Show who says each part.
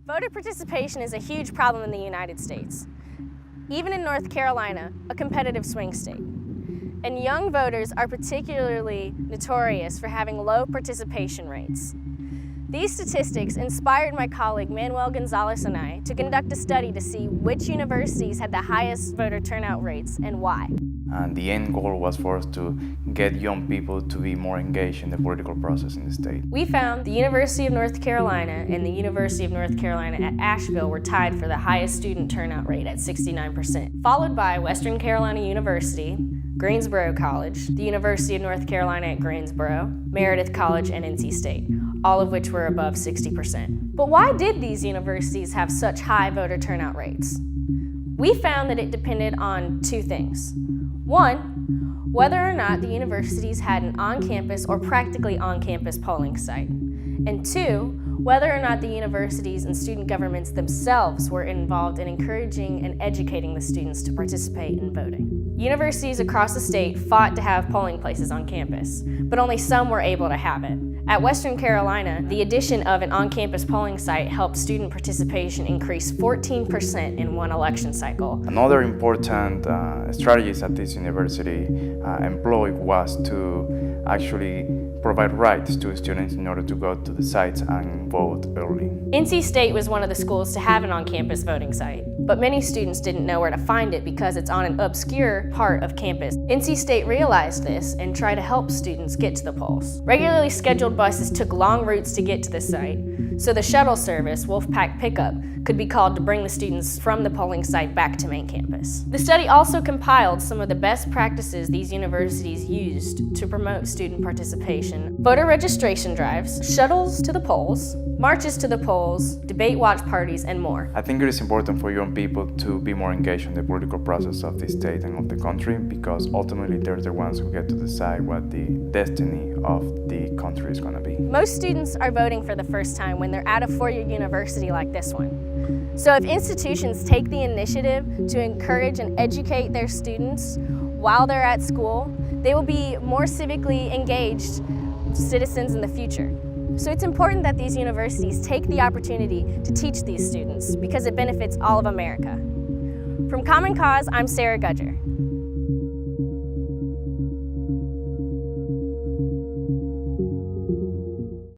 Speaker 1: Voter participation is a huge problem in the United States, even in North Carolina, a competitive swing state. And young voters are particularly notorious for having low participation rates. These statistics inspired my colleague Manuel Gonzalez and I to conduct a study to see which universities had the highest voter turnout rates and why.
Speaker 2: And the end goal was for us to get young people to be more engaged in the political process in the state.
Speaker 1: We found the University of North Carolina and the University of North Carolina at Asheville were tied for the highest student turnout rate at 69%, followed by Western Carolina University, Greensboro College, the University of North Carolina at Greensboro, Meredith College, and NC State, all of which were above 60%. But why did these universities have such high voter turnout rates? We found that it depended on two things. One, whether or not the universities had an on-campus or practically on-campus polling site. And two, whether or not the universities and student governments themselves were involved in encouraging and educating the students to participate in voting. Universities across the state fought to have polling places on campus, but only some were able to have it. At Western Carolina, the addition of an on-campus polling site helped student participation increase 14% in one election cycle.
Speaker 2: Another important strategies that this university employed was to actually provide rights to students in order to go to the sites and vote early.
Speaker 1: NC State was one of the schools to have an on-campus voting site, but many students didn't know where to find it because it's on an obscure part of campus. NC State realized this and tried to help students get to the polls. Regularly scheduled buses took long routes to get to the site, so the shuttle service, Wolfpack Pickup, could be called to bring the students from the polling site back to main campus. The study also compiled some of the best practices these universities used to promote student participation: voter registration drives, shuttles to the polls, marches to the polls, debate watch parties, and more.
Speaker 2: I think it is important for young people to be more engaged in the political process of the state and of the country, because ultimately they're the ones who get to decide what the destiny of the country is going to be.
Speaker 1: Most students are voting for the first time when they're at a four-year university like this one. So if institutions take the initiative to encourage and educate their students while they're at school, they will be more civically engaged citizens in the future. So it's important that these universities take the opportunity to teach these students because it benefits all of America. From Common Cause, I'm Gudger.